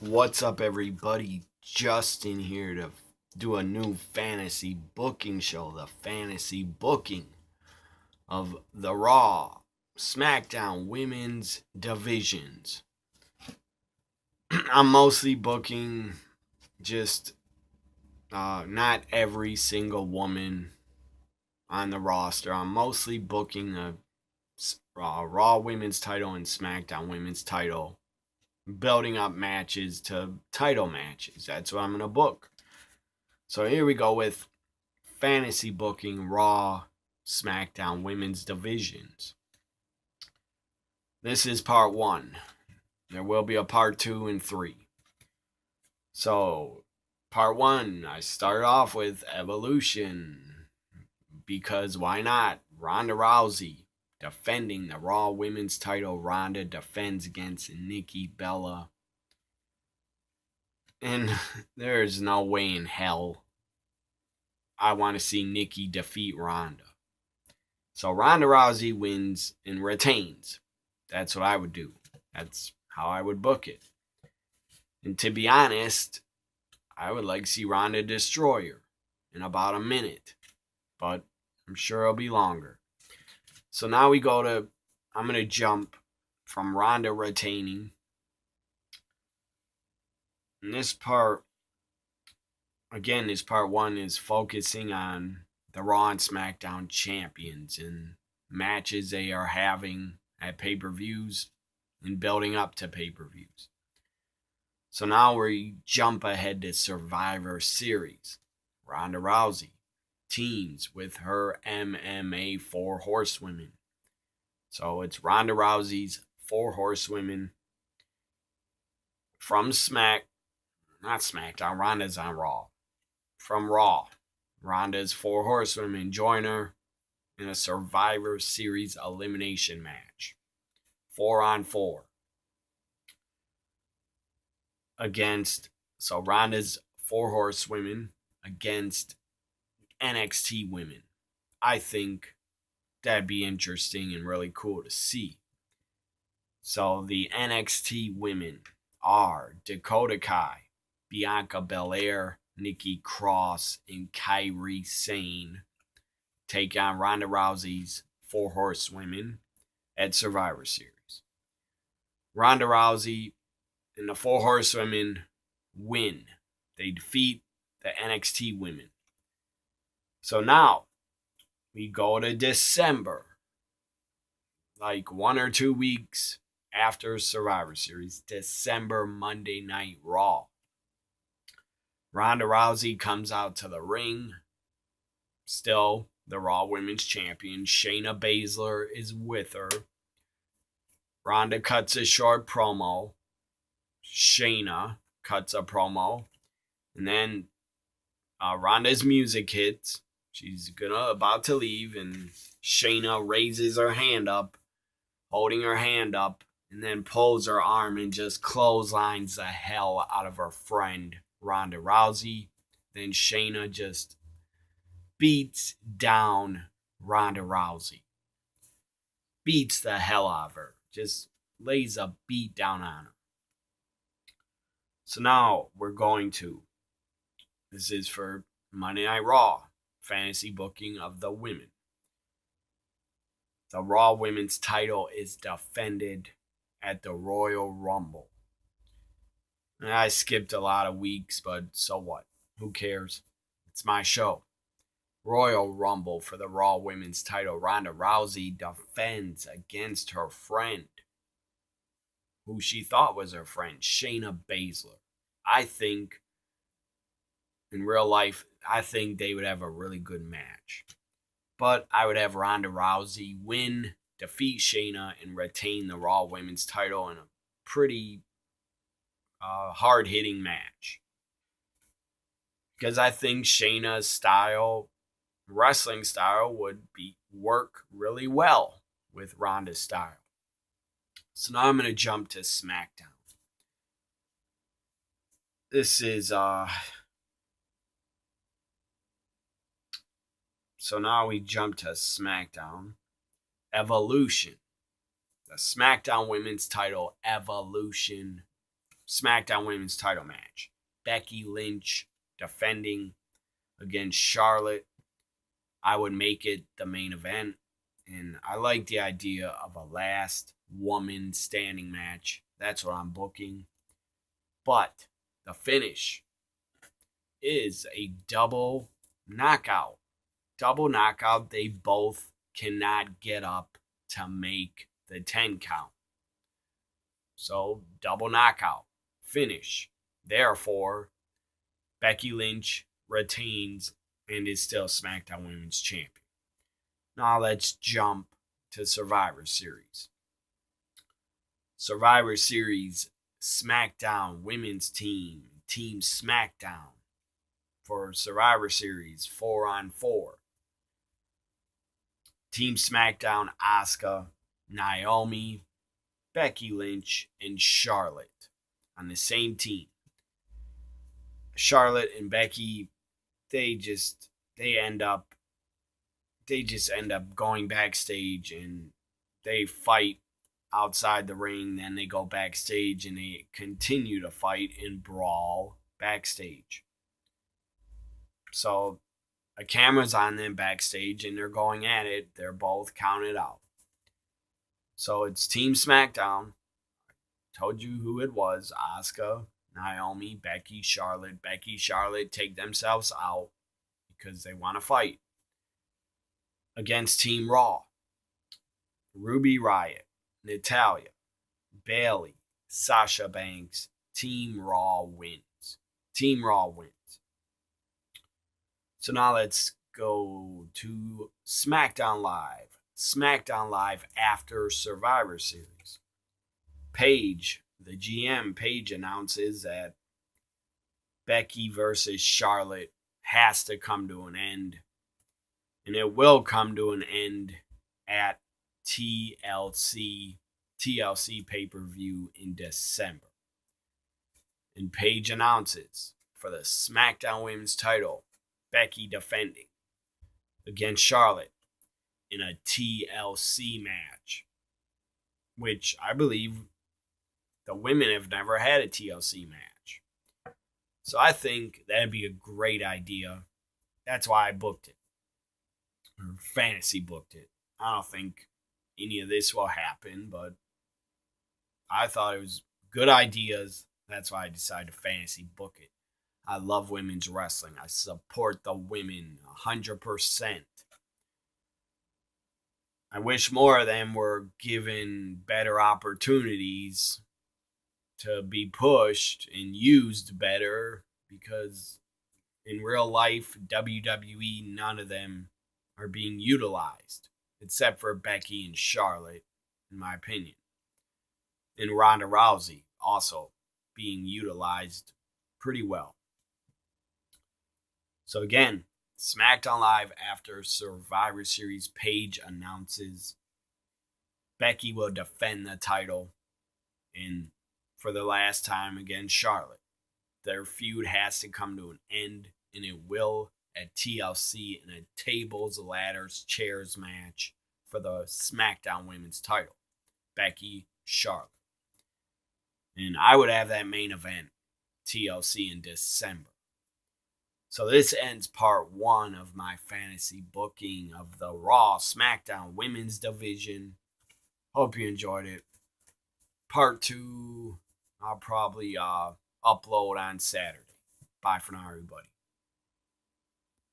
What's up, everybody? Justin here to do a new fantasy booking show, the fantasy booking of the Raw, SmackDown women's divisions. I'm mostly booking just not every single woman on the roster. I'm mostly booking the Raw women's title and SmackDown women's title, building up matches to title matches. That's what I'm going to book. So here we go with fantasy booking Raw, SmackDown women's divisions. This is part 1. There will be a part 2 and 3. So, part 1, I start off with Evolution. Because why not? Ronda Rousey defending the Raw women's title. Ronda defends against Nikki Bella. And there's no way in hell I want to see Nikki defeat Ronda. So Ronda Rousey wins and retains. That's what I would do. That's how I would book it. And to be honest, I would like to see Ronda destroy her in about a minute. But I'm sure it'll be longer. So now we go to, I'm going to jump from Ronda retaining. And this part, again, this part 1 is focusing on the Raw and SmackDown champions and matches they are having at pay-per-views and building up to pay-per-views. So now we jump ahead to Survivor Series. Ronda Rousey teams with her MMA 4 horsewomen. So it's Ronda Rousey's 4 horsewomen from SmackDown, Ronda's on Raw. From Raw, Ronda's 4 horsewomen join her in a Survivor Series elimination match. 4-on-4. So Ronda's 4 horsewomen against NXT women. I think that'd be interesting and really cool to see. So the NXT women are Dakota Kai, Bianca Belair, Nikki Cross, and Kairi Sane take on Ronda Rousey's 4 horsewomen at Survivor Series. Ronda Rousey and the 4 horsewomen win. They defeat the NXT women. So now we go to December, like 1 or 2 weeks after Survivor Series, December Monday Night Raw. Ronda Rousey comes out to the ring, still the Raw Women's Champion. Shayna Baszler is with her. Ronda cuts a short promo. Shayna cuts a promo. And then Ronda's music hits. She's about to leave, and Shayna raises her hand up, holding her hand up, and then pulls her arm and just clotheslines the hell out of her friend, Ronda Rousey. Then Shayna just beats down Ronda Rousey. Beats the hell out of her. Just lays a beat down on her. So now we're going to, this is for Monday Night Raw, fantasy booking of the women. The Raw Women's title is defended at the Royal Rumble. And I skipped a lot of weeks, but so what? Who cares? It's my show. Royal Rumble for the Raw Women's title. Ronda Rousey defends against her friend, who she thought was her friend, Shayna Baszler. I think, in real life, I think they would have a really good match. But I would have Ronda Rousey win, defeat Shayna, and retain the Raw Women's title in a pretty hard-hitting match. Because I think Shayna's style, wrestling style, would work really well with Ronda's style. So now I'm going to jump to SmackDown. This is so now we jump to SmackDown. Evolution. The SmackDown Women's title, Evolution SmackDown Women's title match. Becky Lynch defending against Charlotte. I would make it the main event. And I like the idea of a last woman standing match. That's what I'm booking. But the finish is a double knockout. Double knockout. They both cannot get up to make the 10 count. So, double knockout. Finish. Therefore, Becky Lynch retains and is still SmackDown Women's Champion. Now let's jump to Survivor Series. Survivor Series SmackDown Women's Team, Team SmackDown for Survivor Series 4-on-4. Team SmackDown, Asuka, Naomi, Becky Lynch, and Charlotte on the same team. Charlotte and Becky, they just end up going backstage and they fight outside the ring. Then they go backstage and they continue to fight and brawl backstage. So a camera's on them backstage and they're going at it. They're both counted out. So it's Team SmackDown. Told you who it was. Asuka, Naomi, Becky, Charlotte. Becky, Charlotte take themselves out because they want to fight. Against Team Raw. Ruby Riott, Natalya, Bayley, Sasha Banks. Team Raw wins. Team Raw wins. So now let's go to SmackDown Live. SmackDown Live after Survivor Series. Paige, the GM, Paige announces that Becky versus Charlotte has to come to an end. And it will come to an end at TLC pay-per-view in December. And Paige announces for the SmackDown Women's title, Becky defending against Charlotte in a TLC match, which I believe the women have never had a TLC match. So I think that'd be a great idea. That's why I booked it. Or fantasy booked it. I don't think any of this will happen, but I thought it was good ideas. That's why I decided to fantasy book it. I love women's wrestling. I support the women 100%. I wish more of them were given better opportunities to be pushed and used better, because in real life, WWE, none of them are being utilized, except for Becky and Charlotte, in my opinion. And Ronda Rousey also being utilized pretty well. So again, SmackDown Live after Survivor Series, Paige announces Becky will defend the title and for the last time against Charlotte. Their feud has to come to an end, and it will at TLC in a tables, ladders, chairs match for the SmackDown Women's title. Becky, Charlotte. And I would have that main event, TLC, in December. So this ends part 1 of my fantasy booking of the Raw SmackDown Women's Division. Hope you enjoyed it. Part 2, I'll probably upload on Saturday. Bye for now, everybody.